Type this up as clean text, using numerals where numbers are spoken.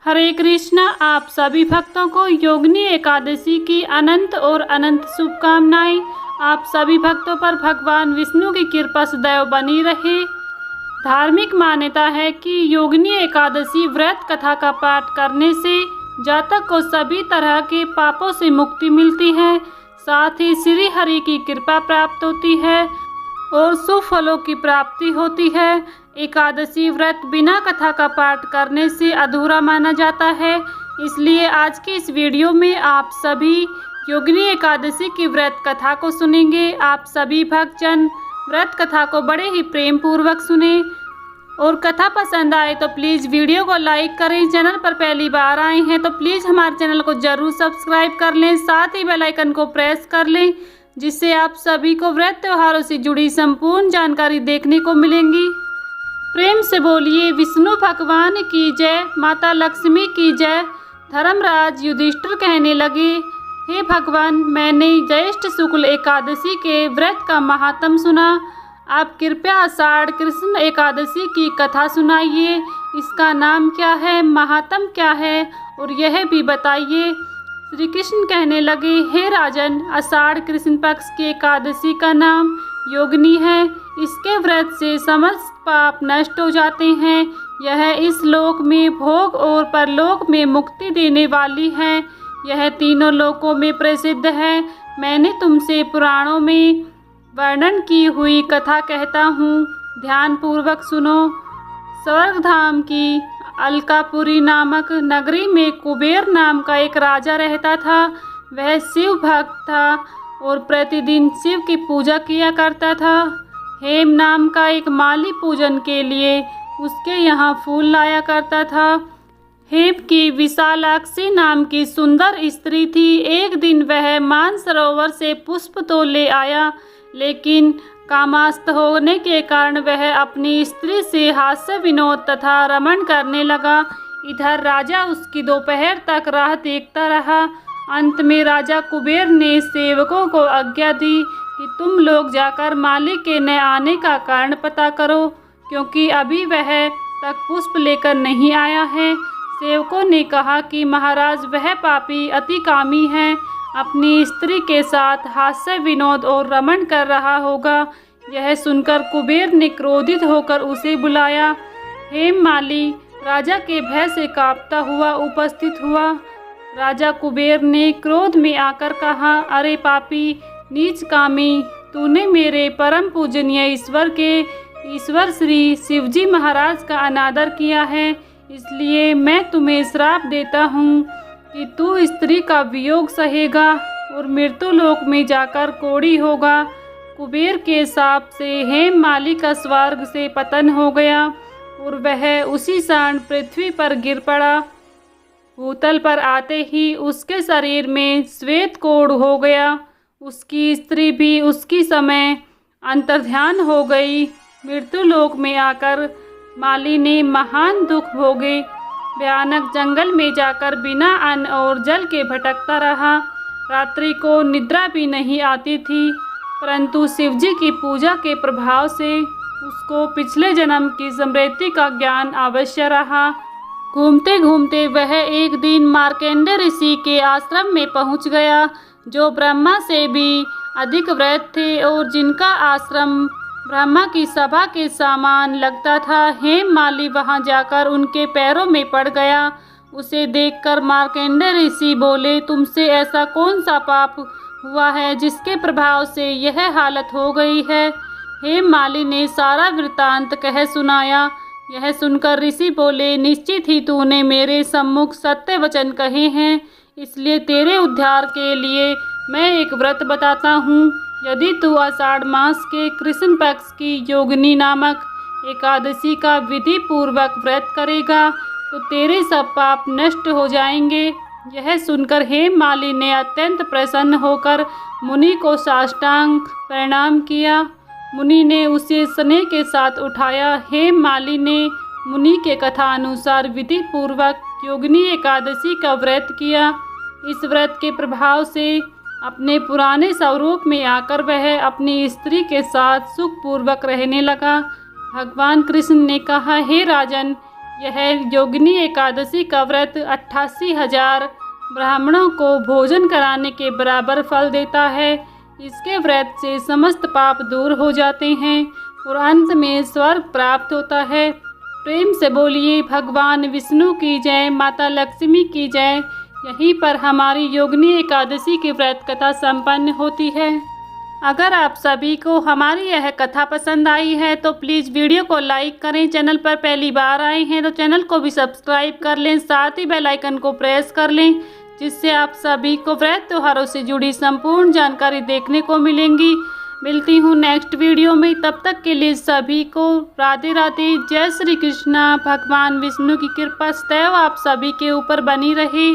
हरे कृष्णा। आप सभी भक्तों को योगिनी एकादशी की अनंत और अनंत शुभकामनाएं। आप सभी भक्तों पर भगवान विष्णु की कृपा सदैव बनी रहे। धार्मिक मान्यता है कि योगिनी एकादशी व्रत कथा का पाठ करने से जातक को सभी तरह के पापों से मुक्ति मिलती है, साथ ही श्री हरि की कृपा प्राप्त होती है और शुभ फलों की प्राप्ति होती है। एकादशी व्रत बिना कथा का पाठ करने से अधूरा माना जाता है, इसलिए आज की इस वीडियो में आप सभी योगिनी एकादशी की व्रत कथा को सुनेंगे। आप सभी भक्तजन व्रत कथा को बड़े ही प्रेम पूर्वक सुने और कथा पसंद आए तो प्लीज़ वीडियो को लाइक करें। चैनल पर पहली बार आए हैं तो प्लीज़ हमारे चैनल को ज़रूर सब्सक्राइब कर लें, साथ ही बेल आइकन को प्रेस कर लें, जिससे आप सभी को व्रत त्योहारों से जुड़ी संपूर्ण जानकारी देखने को मिलेंगी। प्रेम से बोलिए विष्णु भगवान की जय, माता लक्ष्मी की जय। धर्मराज युधिष्ठिर कहने लगे, हे भगवान, मैंने ज्येष्ठ शुक्ल एकादशी के व्रत का महात्म सुना। आप कृपया आषाढ़ कृष्ण एकादशी की कथा सुनाइए। इसका नाम क्या है, महात्म क्या है, और यह भी बताइए। श्री कृष्ण कहने लगे, हे राजन, आषाढ़ कृष्ण पक्ष की एकादशी का नाम योगिनी है। इसके व्रत से समस्त पाप नष्ट हो जाते हैं। यह इस लोक में भोग और परलोक में मुक्ति देने वाली है। यह तीनों लोकों में प्रसिद्ध है। मैंने तुमसे पुराणों में वर्णन की हुई कथा कहता हूँ, ध्यान पूर्वक सुनो। स्वर्गधाम की अलकापुरी नामक नगरी में कुबेर नाम का एक राजा रहता था। वह शिव भक्त था और प्रतिदिन शिव की पूजा किया करता था। हेम नाम का एक माली पूजन के लिए उसके यहाँ फूल लाया करता था। हेम की विशालाक्षी नाम की सुंदर स्त्री थी। एक दिन वह मानसरोवर से पुष्प तो ले आया, लेकिन कामास्त होने के कारण वह अपनी स्त्री से हास्य विनोद तथा रमण करने लगा। इधर राजा उसकी दोपहर तक राह देखता रहा। अंत में राजा कुबेर ने सेवकों को आज्ञा दी कि तुम लोग जाकर माली के न आने का कारण पता करो, क्योंकि अभी वह तक पुष्प लेकर नहीं आया है। सेवकों ने कहा कि महाराज, वह पापी अतिकामी है, अपनी स्त्री के साथ हास्य विनोद और रमण कर रहा होगा। यह सुनकर कुबेर ने क्रोधित होकर उसे बुलाया। हेम माली राजा के भय से कांपता हुआ उपस्थित हुआ। राजा कुबेर ने क्रोध में आकर कहा, अरे पापी, नीच कामी, तूने मेरे परम पूजनीय ईश्वर श्री शिवजी महाराज का अनादर किया है। इसलिए मैं तुम्हें श्राप देता हूँ कि तू स्त्री का वियोग सहेगा और मृत्युलोक में जाकर कोढ़ी होगा। कुबेर के शाप से हेम माली का स्वर्ग से पतन हो गया और वह उसी क्षण पृथ्वी पर गिर पड़ा। भूतल पर आते ही उसके शरीर में श्वेत कोढ़ हो गया। उसकी स्त्री भी उसी समय अंतर्ध्यान हो गई। मृत्युलोक में आकर माली ने महान दुख भोगे। भयानक जंगल में जाकर बिना अन्न और जल के भटकता रहा। रात्रि को निद्रा भी नहीं आती थी, परंतु शिवजी की पूजा के प्रभाव से उसको पिछले जन्म की स्मृति का ज्ञान अवश्य रहा। घूमते घूमते वह एक दिन मार्कंडेय ऋषि के आश्रम में पहुंच गया, जो ब्रह्मा से भी अधिक वृद्ध थे और जिनका आश्रम ब्रह्मा की सभा के समान लगता था। हेम माली वहां जाकर उनके पैरों में पड़ गया। उसे देखकर मार्कंडेय ऋषि बोले, तुमसे ऐसा कौन सा पाप हुआ है जिसके प्रभाव से यह हालत हो गई है। हेम माली ने सारा वृत्तांत कह सुनाया। यह सुनकर ऋषि बोले, निश्चित ही तूने मेरे सम्मुख सत्य वचन कहे हैं, इसलिए तेरे उद्धार के लिए मैं एक व्रत बताता हूँ। यदि तू आषाढ़ मास के कृष्ण पक्ष की योगिनी नामक एकादशी का विधि पूर्वक व्रत करेगा तो तेरे सब पाप नष्ट हो जाएंगे। यह सुनकर हेम माली ने अत्यंत प्रसन्न होकर मुनि को साष्टांग प्रणाम किया। मुनि ने उसे स्नेह के साथ उठाया। हेम माली ने मुनि के कथा अनुसार विधि पूर्वक योगिनी एकादशी का व्रत किया। इस व्रत के प्रभाव से अपने पुराने स्वरूप में आकर वह अपनी स्त्री के साथ सुखपूर्वक रहने लगा। भगवान कृष्ण ने कहा, हे राजन, यह योगिनी एकादशी का व्रत 88,000 ब्राह्मणों को भोजन कराने के बराबर फल देता है। इसके व्रत से समस्त पाप दूर हो जाते हैं और अंत में स्वर्ग प्राप्त होता है। प्रेम से बोलिए भगवान विष्णु की जय, माता लक्ष्मी की जय। यहीं पर हमारी योगिनी एकादशी की व्रत कथा संपन्न होती है। अगर आप सभी को हमारी यह कथा पसंद आई है तो प्लीज़ वीडियो को लाइक करें। चैनल पर पहली बार आए हैं तो चैनल को भी सब्सक्राइब कर लें, साथ ही बेल आइकन को प्रेस कर लें, जिससे आप सभी को व्रत त्योहारों से जुड़ी संपूर्ण जानकारी देखने को मिलेंगी। मिलती हूँ नेक्स्ट वीडियो में, तब तक के लिए सभी को राधे राधे। जय श्री कृष्णा। भगवान विष्णु की कृपा सदैव आप सभी के ऊपर बनी रहे।